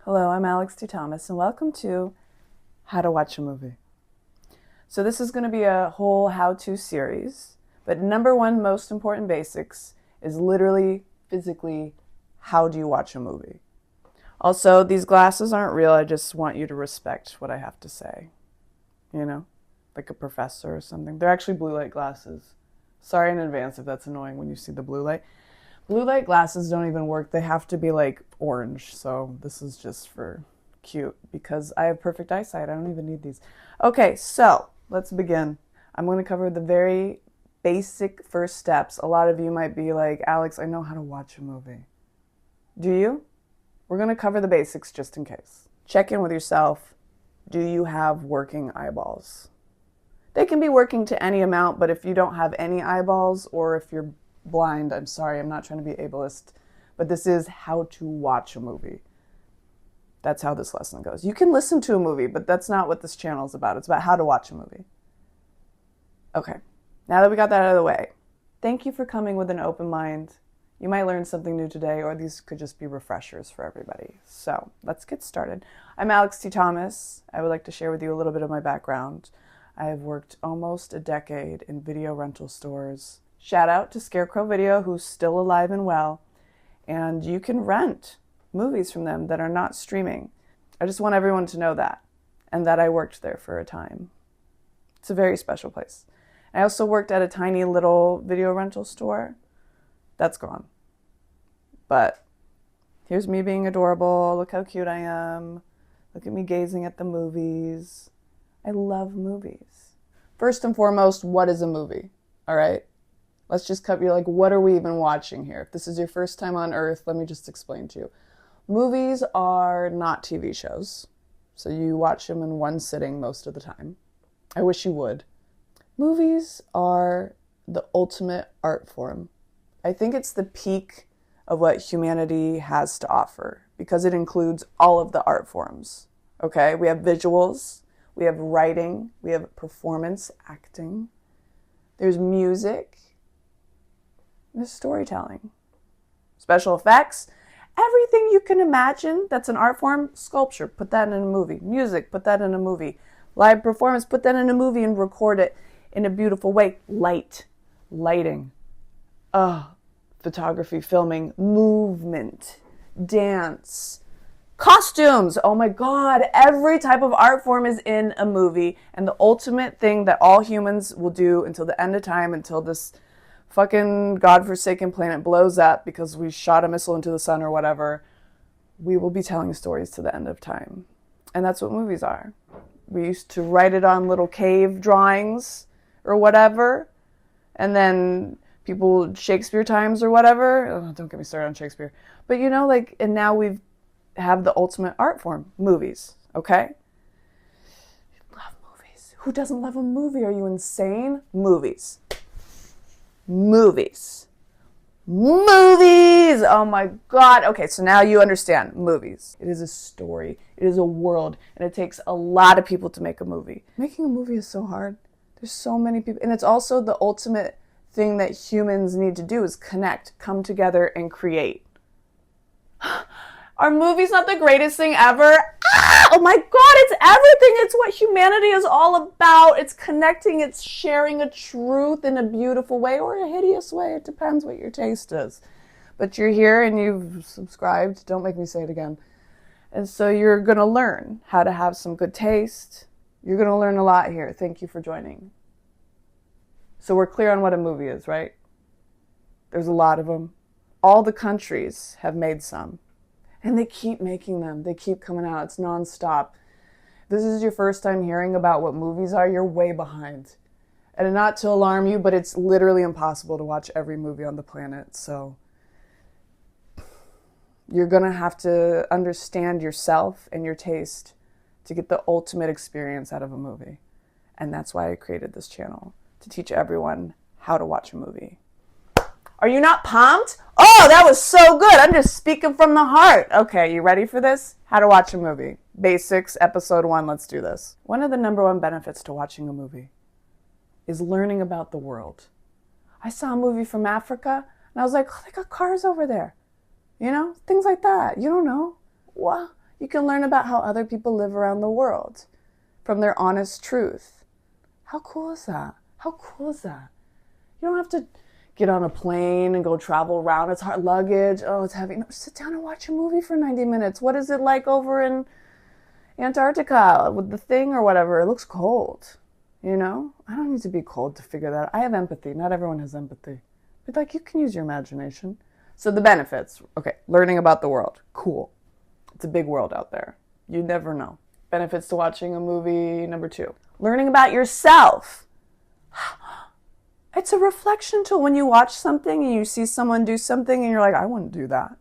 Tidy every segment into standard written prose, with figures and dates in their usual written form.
Hello, I'm Alex T. Thomas, and welcome to How to Watch a Movie. So this is going to be a whole how-to series, but number one most important basics is literally, physically, how do you watch a movie? Also, these glasses aren't real. I just want you to respect what I have to say. You know, like a professor or something. They're actually blue light glasses. Sorry in advance if that's annoying when you see the blue light. Blue light glasses don't even work. They have to be like orange. So this is just for cute because I have perfect eyesight. I don't even need these. Okay, so let's begin. I'm going to cover the very basic first steps. A lot of you might be like, Alex, I know how to watch a movie. Do you? We're going to cover the basics just in case. Check in with yourself. Do you have working eyeballs? They can be working to any amount, but if you don't have any eyeballs or if you're blind, I'm sorry, I'm not trying to be ableist, but this is how to watch a movie. That's how this lesson goes. You can listen to a movie, but that's not what this channel is about. It's about how to watch a movie. Okay, now that we got that out of the way, thank you for coming with an open mind. You might learn something new today, or these could just be refreshers for everybody. So let's get started. I'm Alex T. Thomas. I would like to share with you a little bit of my background. I have worked almost a decade in video rental stores. Shout out to Scarecrow Video, who's still alive and well. And you can rent movies from them that are not streaming. I just want everyone to know that, and that I worked there for a time. It's a very special place. I also worked at a tiny little video rental store. That's gone. But here's me being adorable. Look how cute I am. Look at me gazing at the movies. I love movies. First and foremost, what is a movie? All right? Let's just cut you like, what are we even watching here? If this is your first time on Earth, let me just explain to you. Movies are not TV shows. So you watch them in one sitting most of the time. I wish you would. Movies are the ultimate art form. I think it's the peak of what humanity has to offer because it includes all of the art forms. Okay? We have visuals, we have writing, we have performance, acting, there's music, there's storytelling, special effects, everything you can imagine that's an art form. Sculpture, put that in a movie. Music, put that in a movie. Live performance, put that in a movie and record it in a beautiful way. Lighting, photography, filming, movement, dance, costumes. Oh my God, every type of art form is in a movie. And the ultimate thing that all humans will do until the end of time, until this fucking godforsaken planet blows up because we shot a missile into the sun or whatever, we will be telling stories to the end of time. And that's what movies are. We used to write it on little cave drawings or whatever, and then people, Shakespeare times or whatever. Oh, don't get me started on Shakespeare. But you know, like, and now we have the ultimate art form, movies, okay? Love movies. Who doesn't love a movie? Are you insane? Movies. Oh my God. Okay, so now you understand movies. It is a story. It is a world. And it takes a lot of people to make a movie. Making a movie is so hard. There's so many people. And it's also the ultimate thing that humans need to do is connect, come together, and create. Are movies not the greatest thing ever? Oh my God, it's everything. It's what humanity is all about. It's connecting, it's sharing a truth in a beautiful way or a hideous way. It depends what your taste is. But you're here and you've subscribed. Don't make me say it again. And so you're going to learn how to have some good taste. You're going to learn a lot here. Thank you for joining. So we're clear on what a movie is, right? There's a lot of them. All the countries have made some. And they keep making them. They keep coming out. It's nonstop. If this is your first time hearing about what movies are, you're way behind. And not to alarm you, but it's literally impossible to watch every movie on the planet. So you're going to have to understand yourself and your taste to get the ultimate experience out of a movie. And that's why I created this channel, to teach everyone how to watch a movie. Are you not pumped? Oh, that was so good. I'm just speaking from the heart. Okay, you ready for this? How to watch a movie. Basics, episode 1. Let's do this. One of the number one benefits to watching a movie is learning about the world. I saw a movie from Africa, and I was like, oh, they got cars over there. You know, things like that. You don't know. Well, You can learn about how other people live around the world from their honest truth. How cool is that? How cool is that? You don't have to get on a plane and go travel around. It's hard luggage. Oh, it's heavy. No, sit down and watch a movie for 90 minutes. What is it like over in Antarctica with the thing or whatever? It looks cold. You know? I don't need to be cold to figure that out. I have empathy. Not everyone has empathy. But like, you can use your imagination. So the benefits. Okay, learning about the world. Cool. It's a big world out there. You never know. Benefits to watching a movie, number 2. Learning about yourself. It's a reflection tool. When you watch something and you see someone do something and you're like, I wouldn't do that.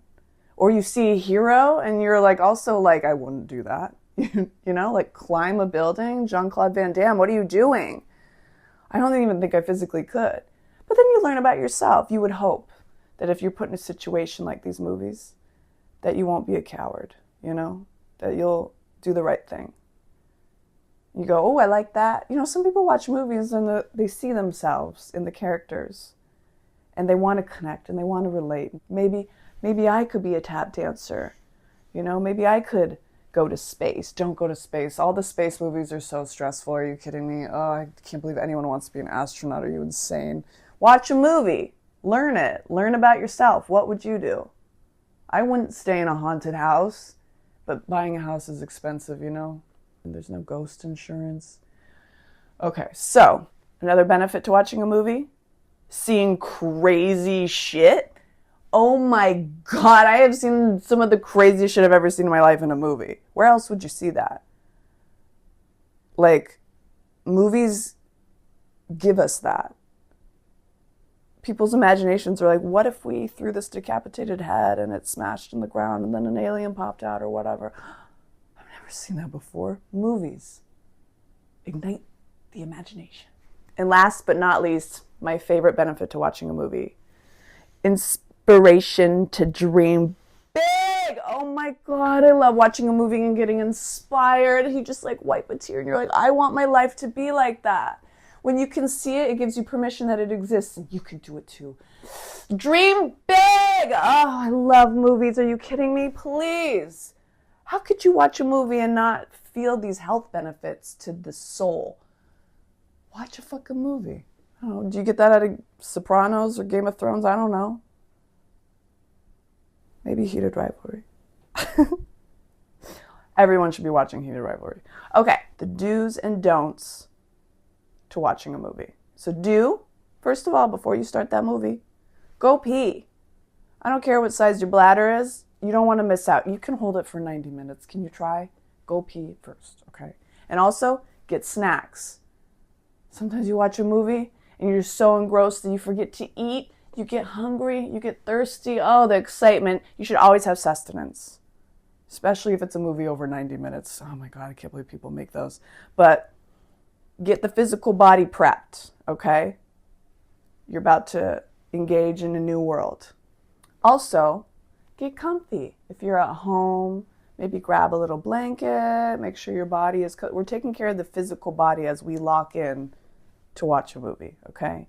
Or you see a hero and you're like, also like, I wouldn't do that. You know, like climb a building. Jean-Claude Van Damme, what are you doing? I don't even think I physically could. But then you learn about yourself. You would hope that if you're put in a situation like these movies, that you won't be a coward, you know, that you'll do the right thing. You go, oh, I like that. You know, some people watch movies and they see themselves in the characters and they want to connect and they want to relate. Maybe I could be a tap dancer. You know, maybe I could go to space. Don't go to space. All the space movies are so stressful. Are you kidding me? Oh, I can't believe anyone wants to be an astronaut. Are you insane? Watch a movie. Learn it. Learn about yourself. What would you do? I wouldn't stay in a haunted house, but buying a house is expensive, you know? There's no ghost insurance. Okay, so another benefit to watching a movie, seeing crazy shit. Oh my God, I have seen some of the craziest shit I've ever seen in my life in a movie. Where else would you see that? Like, movies give us that. People's imaginations are like, what if we threw this decapitated head and it smashed in the ground and then an alien popped out or whatever? I've never seen that before. Movies ignite the imagination. And last but not least, my favorite benefit to watching a movie, inspiration to dream big. Oh my God, I love watching a movie and getting inspired. You just like wipe a tear and you're like, I want my life to be like that. When you can see it, it gives you permission that it exists and you can do it too. Dream big. Oh, I love movies. Are you kidding me? Please. How could you watch a movie and not feel these health benefits to the soul? Watch a fucking movie. I don't know. Do you get that out of Sopranos or Game of Thrones? I don't know. Maybe Heated Rivalry. Everyone should be watching Heated Rivalry. Okay, the do's and don'ts to watching a movie. So do, first of all, before you start that movie, go pee. I don't care what size your bladder is. You don't want to miss out. You can hold it for 90 minutes. Can you try? Go pee first, okay? And also, get snacks. Sometimes you watch a movie and you're so engrossed that you forget to eat. You get hungry. You get thirsty. Oh, the excitement. You should always have sustenance, especially if it's a movie over 90 minutes. Oh my God, I can't believe people make those. But get the physical body prepped, okay? You're about to engage in a new world. Also, get comfy. If you're at home, maybe grab a little blanket, make sure your body is we're taking care of the physical body as we lock in to watch a movie, okay?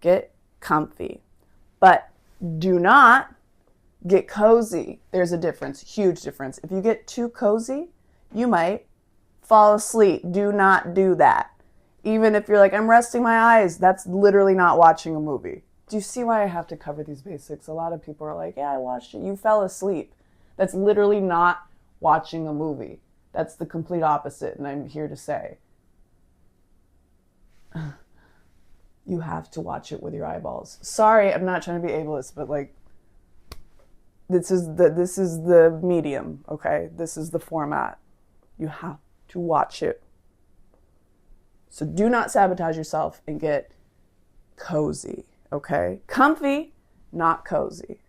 Get comfy. But do not get cozy. There's a difference, huge difference. If you get too cozy, you might fall asleep. Do not do that. Even if you're like, I'm resting my eyes, that's literally not watching a movie. Do you see why I have to cover these basics? A lot of people are like, yeah, I watched it. You fell asleep. That's literally not watching a movie. That's the complete opposite, and I'm here to say, you have to watch it with your eyeballs. Sorry, I'm not trying to be ableist, but like, this is the medium, okay? This is the format. You have to watch it. So do not sabotage yourself and get cozy, okay? Comfy, not cozy.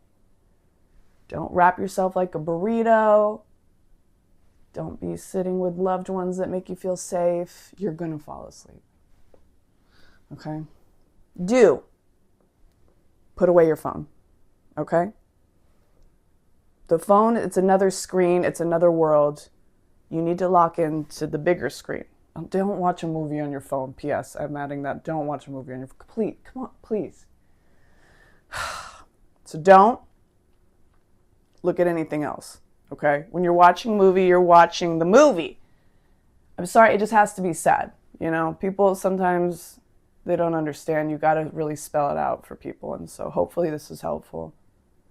Don't wrap yourself like a burrito. Don't be sitting with loved ones that make you feel safe. You're gonna fall asleep, okay? Do put away your phone, okay? The phone, it's another screen, it's another world. You need to lock into the bigger screen. Don't watch a movie on your phone. P.S. I'm adding that. Don't watch a movie on your phone. Please, come on, please. So don't look at anything else, okay? When you're watching a movie, you're watching the movie. I'm sorry, it just has to be said. You know, people sometimes, they don't understand. You got to really spell it out for people. And so hopefully this is helpful.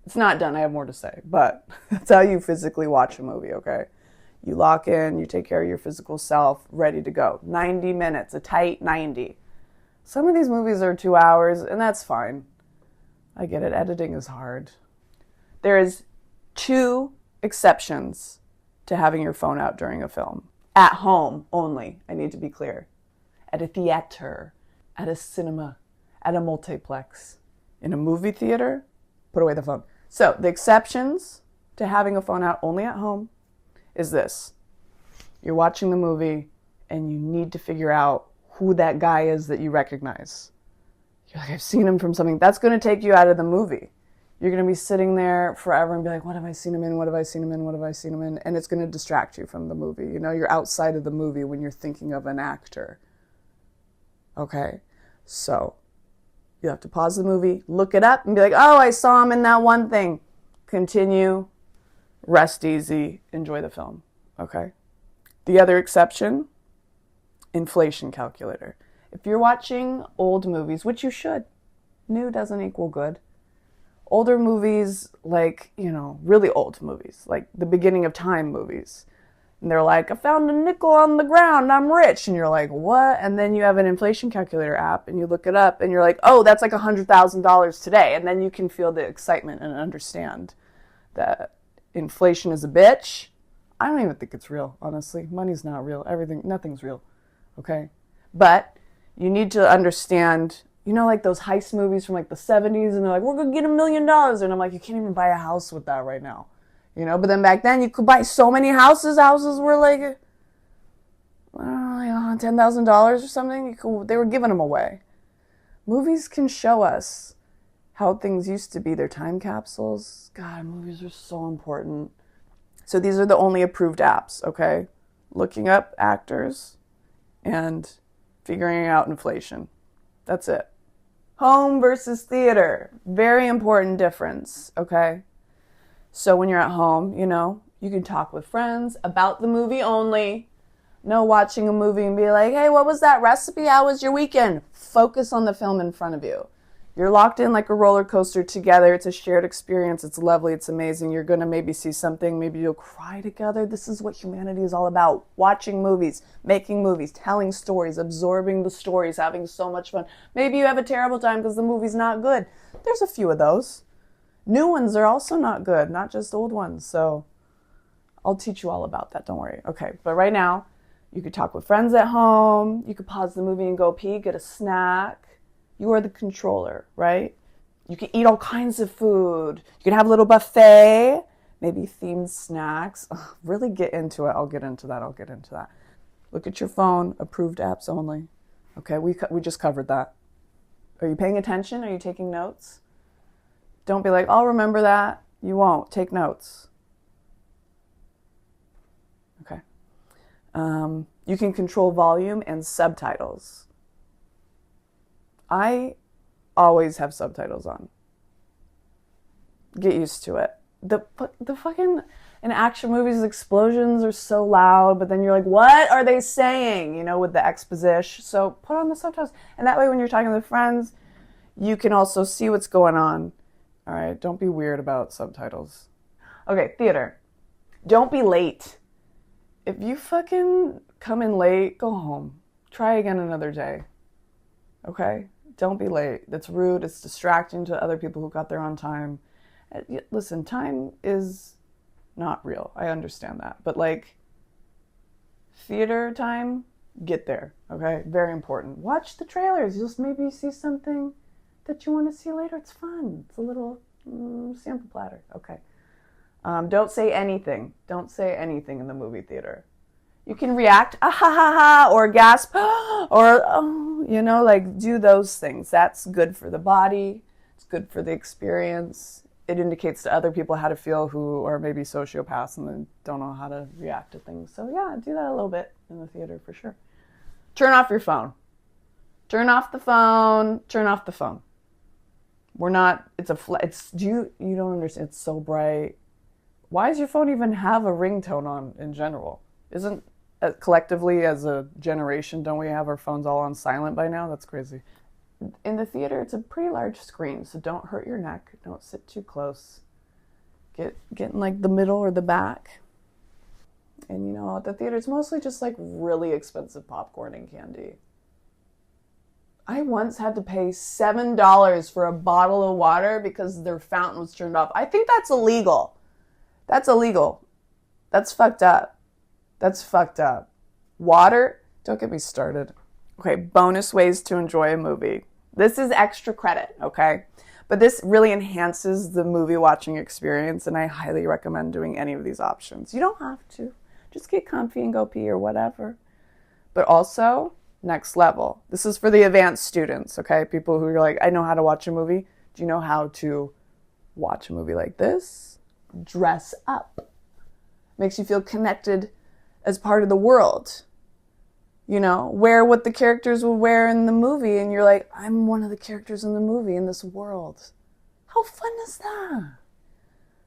It's not done. I have more to say. But that's how you physically watch a movie, okay? You lock in, you take care of your physical self, ready to go. 90 minutes, a tight 90. Some of these movies are 2 hours, and that's fine. I get it. Editing is hard. There is 2 exceptions to having your phone out during a film. At home only, I need to be clear. At a theater, at a cinema, at a multiplex. In a movie theater, put away the phone. So the exceptions to having a phone out only at home is this. You're watching the movie and you need to figure out who that guy is that you recognize. You're like, I've seen him from something. That's going to take you out of the movie. You're going to be sitting there forever and be like, what have I seen him in? What have I seen him in? What have I seen him in? And it's going to distract you from the movie. You know, you're outside of the movie when you're thinking of an actor. Okay? So you have to pause the movie, look it up, and be like, oh, I saw him in that one thing. Continue, rest easy, enjoy the film. Okay? The other exception, inflation calculator. If you're watching old movies, which you should, new doesn't equal good. Older movies, like, you know, really old movies, like the beginning of time movies. And they're like, I found a nickel on the ground, I'm rich. And you're like, what? And then you have an inflation calculator app and you look it up and you're like, oh, that's like $100,000 today. And then you can feel the excitement and understand that inflation is a bitch. I don't even think it's real, honestly. Money's not real. Nothing's real. Okay? But you need to understand, you know, like those heist movies from like the 70s, and they're like, we're going to get $1 million. And I'm like, you can't even buy a house with that right now. You know, but then back then you could buy so many houses. Houses were like, I don't know, $10,000 or something. They were giving them away. Movies can show us how things used to be. They're time capsules. God, movies are so important. So these are the only approved apps, okay? Looking up actors and figuring out inflation. That's it. Home versus theater. Very important difference, okay? So when you're at home, you know, you can talk with friends about the movie only. No watching a movie and be like, hey, what was that recipe? How was your weekend? Focus on the film in front of you. You're locked in like a roller coaster together. It's a shared experience. It's lovely. It's amazing. You're going to maybe see something. Maybe you'll cry together. This is what humanity is all about. Watching movies, making movies, telling stories, absorbing the stories, having so much fun. Maybe you have a terrible time because the movie's not good. There's a few of those. New ones are also not good, not just old ones. So I'll teach you all about that. Don't worry. Okay, but right now, you could talk with friends at home. You could pause the movie and go pee, get a snack. You are the controller, right? You can eat all kinds of food. You can have a little buffet, maybe themed snacks. Ugh, really get into it. I'll get into that. Look at your phone, approved apps only. Okay, we just covered that. Are you paying attention? Are you taking notes? Don't be like, I'll remember that. You won't. Take notes. Okay. You can control volume and subtitles. I always have subtitles on. Get used to it. The fucking, in action movies, explosions are so loud, but then you're like, what are they saying? You know, with the exposition. So put on the subtitles. And that way when you're talking with friends, you can also see what's going on. All right, don't be weird about subtitles. Okay, theater. Don't be late. If you fucking come in late, go home. Try again another day. Okay? Don't be late. That's rude. It's distracting to other people who got there on time. Listen, time is not real. I understand that. But like, theater time, get there. Okay? Very important. Watch the trailers. You'll maybe see something that you want to see later. It's fun. It's a little sample platter. Okay. Don't say anything. Don't say anything in the movie theater. You can react, ah ha ha ha, or gasp, or, you know, like do those things. That's good for the body. It's good for the experience. It indicates to other people how to feel who are maybe sociopaths and then don't know how to react to things. So yeah, do that a little bit in the theater for sure. Turn off your phone. Turn off the phone. Turn off the phone. We're not, you don't understand. It's so bright. Why does your phone even have a ringtone on in general? Isn't collectively as a generation, don't we have our phones all on silent by now? That's crazy. In the theater, it's a pretty large screen, so don't hurt your neck. Don't sit too close. Get in like the middle or the back. And you know, at the theater, it's mostly just like really expensive popcorn and candy. I once had to pay $7 for a bottle of water because their fountain was turned off. I think that's illegal. That's illegal. That's fucked up. That's fucked up. Water? Don't get me started. Okay, bonus ways to enjoy a movie. This is extra credit, okay? But this really enhances the movie watching experience, and I highly recommend doing any of these options. You don't have to. Just get comfy and go pee or whatever. But also, next level. This is for the advanced students, okay? People who are like, I know how to watch a movie. Do you know how to watch a movie like this? Dress up. Makes you feel connected as part of the world. You know, wear what the characters will wear in the movie, and you're like, I'm one of the characters in the movie, in this world. How fun is that?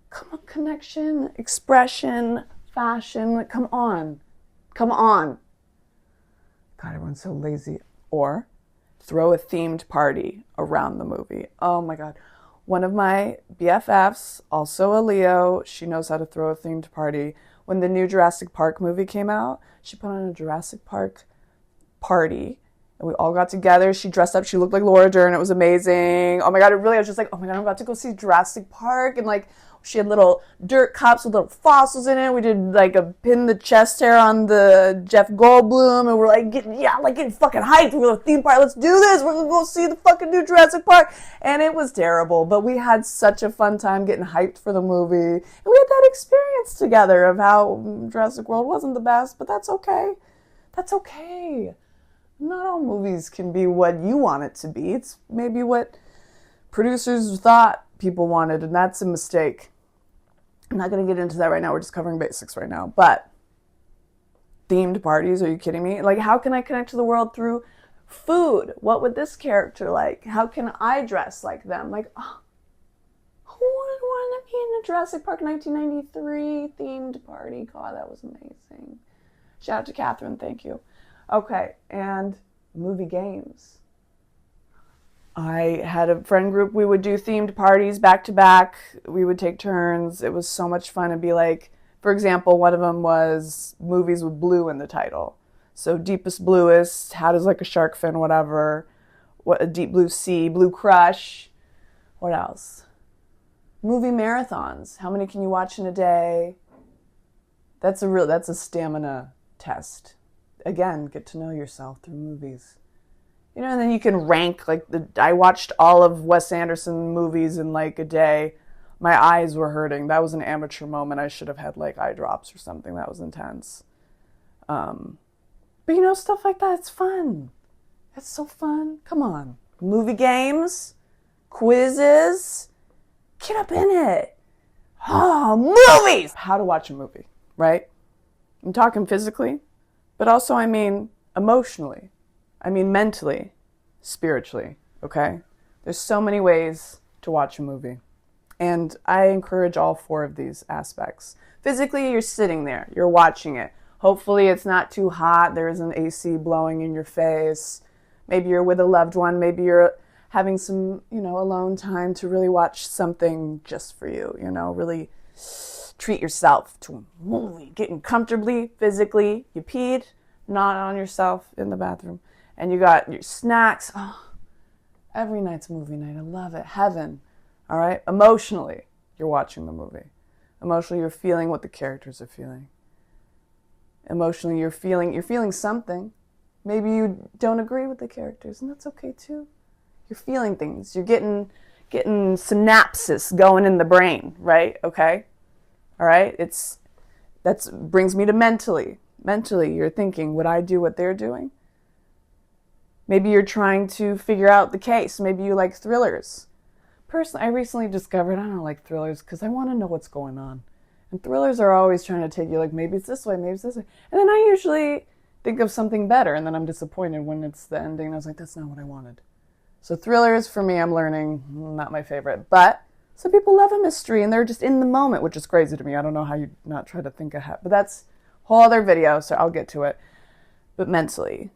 Come on, connection, expression, fashion, come on. Come on. God, everyone's so lazy. Or throw a themed party around the movie. Oh my God. One of my BFFs, also a Leo, she knows how to throw a themed party. When the new Jurassic Park movie came out, she put on a Jurassic Park party, and we all got together. She dressed up. She looked like Laura Dern. It was amazing. Oh my God, I was just like, oh my God, I'm about to go see Jurassic Park. And like, she had little dirt cups with little fossils in it. We did like a pin the chest hair on the Jeff Goldblum, and we're like, getting fucking hyped. We're going to theme park. Let's do this. We're going to go see the fucking new Jurassic Park. And it was terrible, but we had such a fun time getting hyped for the movie. And we had that experience together of how Jurassic World wasn't the best, but that's okay. That's okay. Not all movies can be what you want it to be. It's maybe what producers thought people wanted, and that's a mistake. I'm not going to get into that right now. We're just covering basics right now. But themed parties, are you kidding me? Like, how can I connect to the world through food? What would this character like? How can I dress like them? Like, oh, who would want to be in a Jurassic Park 1993 themed party? God, that was amazing. Shout out to Catherine. Thank you. Okay, and movie games. I had a friend group. We would do themed parties back to back. We would take turns. It was so much fun. It'd be like, for example, one of them was movies with blue in the title. So deepest, bluest, how does like a shark fin, whatever. What a deep blue sea, blue crush. What else? Movie marathons. How many can you watch in a day? That's a stamina test. Again, get to know yourself through movies. You know, and then you can rank, like, I watched all of Wes Anderson movies in, like, a day. My eyes were hurting. That was an amateur moment. I should have had, like, eye drops or something. That was intense. But, you know, stuff like that, it's fun. It's so fun. Come on. Movie games, quizzes, get up in it. Oh, movies! How to watch a movie, right? I'm talking physically, but also, I mean, emotionally. I mean, mentally, spiritually, okay? There's so many ways to watch a movie. And I encourage all four of these aspects. Physically, you're sitting there. You're watching it. Hopefully, it's not too hot. There isn't AC blowing in your face. Maybe you're with a loved one. Maybe you're having some, you know, alone time to really watch something just for you, you know, really treat yourself to a movie. Getting comfortably, physically. You peed, not on yourself in the bathroom. And you got your snacks. Oh, every night's movie night. I love it. Heaven. All right? Emotionally, you're watching the movie. Emotionally, you're feeling what the characters are feeling. Emotionally, you're feeling something. Maybe you don't agree with the characters, and that's okay too. You're feeling things. You're getting synapses going in the brain, right? Okay? All right? That brings me to mentally. Mentally, you're thinking, would I do what they're doing? Maybe you're trying to figure out the case. Maybe you like thrillers. Personally, I recently discovered I don't like thrillers because I want to know what's going on. And thrillers are always trying to take you like, maybe it's this way, maybe it's this way. And then I usually think of something better, and then I'm disappointed when it's the ending. And I was like, that's not what I wanted. So thrillers, for me, I'm learning, not my favorite. But Some people love a mystery and they're just in the moment, which is crazy to me. I don't know how you not try to think ahead. But that's a whole other video, so I'll get to it. But mentally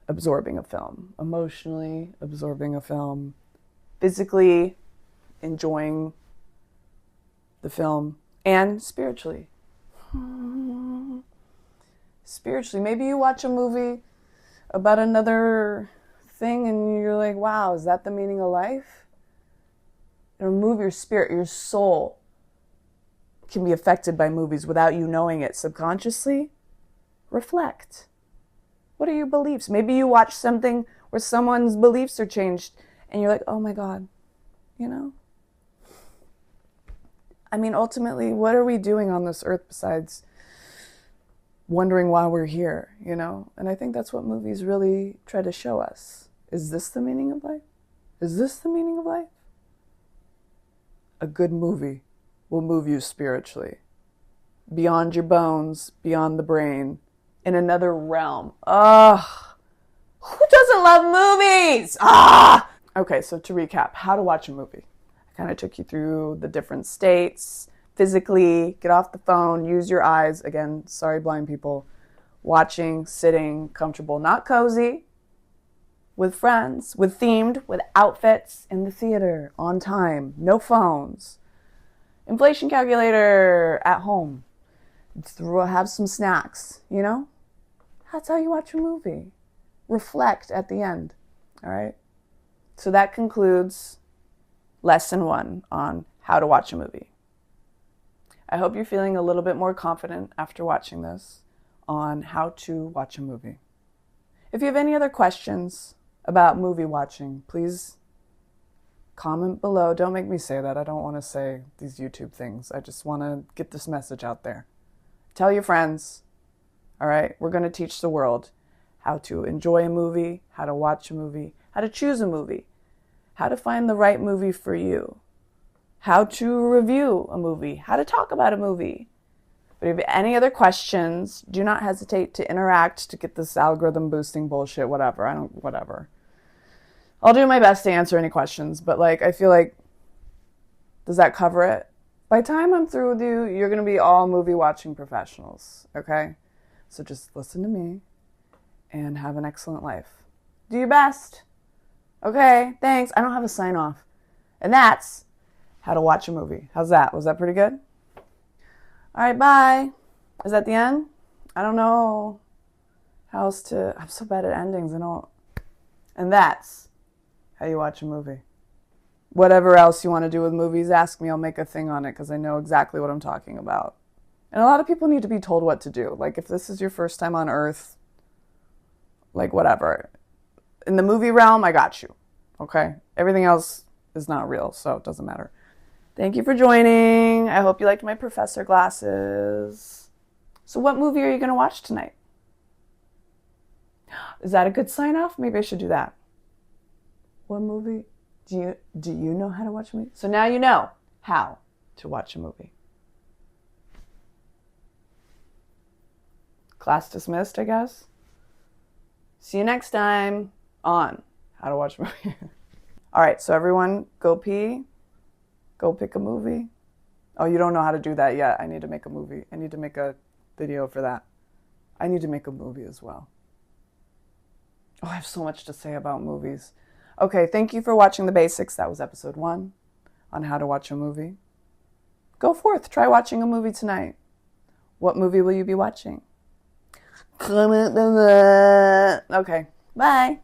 absorbing a film, emotionally absorbing a film, physically enjoying the film, and spiritually. Spiritually, maybe you watch a movie about another thing and you're like, wow, is that the meaning of life? It'll move your spirit. Your soul can be affected by movies without you knowing it subconsciously. Reflect. What are your beliefs? Maybe you watch something where someone's beliefs are changed and you're like, oh my God, you know? I mean, ultimately, what are we doing on this earth besides wondering why we're here, you know? And I think that's what movies really try to show us. Is this the meaning of life? Is this the meaning of life? A good movie will move you spiritually, beyond your bones, beyond the brain, in another realm. Ugh. Who doesn't love movies? Ah! Okay, so to recap, how to watch a movie. I kind of took you through the different states, physically, get off the phone, use your eyes. Again, sorry, blind people. Watching, sitting, comfortable, not cozy, with friends, with themed, with outfits in the theater, on time, no phones. Inflation calculator at home. Have some snacks, you know? That's how you watch a movie. Reflect at the end, all right? So that concludes lesson 1 on how to watch a movie. I hope you're feeling a little bit more confident after watching this on how to watch a movie. If you have any other questions about movie watching, please comment below. Don't make me say that. I don't want to say these YouTube things. I just want to get this message out there. Tell your friends. All right, we're going to teach the world how to enjoy a movie, how to watch a movie, how to choose a movie, how to find the right movie for you, how to review a movie, how to talk about a movie. But if you have any other questions, do not hesitate to interact to get this algorithm boosting bullshit, whatever. I'll do my best to answer any questions, but I feel like, does that cover it? By the time I'm through with you, you're going to be all movie watching professionals, okay? So just listen to me and have an excellent life. Do your best. Okay, thanks. I don't have a sign off. And that's how to watch a movie. How's that? Was that pretty good? All right, bye. Is that the end? I don't know how else to... I'm so bad at endings. And that's how you watch a movie. Whatever else you want to do with movies, ask me. I'll make a thing on it because I know exactly what I'm talking about. And a lot of people need to be told what to do. If this is your first time on Earth, whatever. In the movie realm, I got you. Okay? Everything else is not real, so it doesn't matter. Thank you for joining. I hope you liked my professor glasses. So what movie are you going to watch tonight? Is that a good sign off? Maybe I should do that. What movie? Do you know how to watch a movie? So now you know how to watch a movie. Class dismissed, I guess. See you next time on How to Watch a Movie. All right, so everyone, go pee. Go pick a movie. Oh, you don't know how to do that yet. I need to make a movie. I need to make a video for that. I need to make a movie as well. Oh, I have so much to say about movies. Okay, thank you for watching The Basics. That was episode 1 on how to watch a movie. Go forth. Try watching a movie tonight. What movie will you be watching? Comment below. Okay, bye.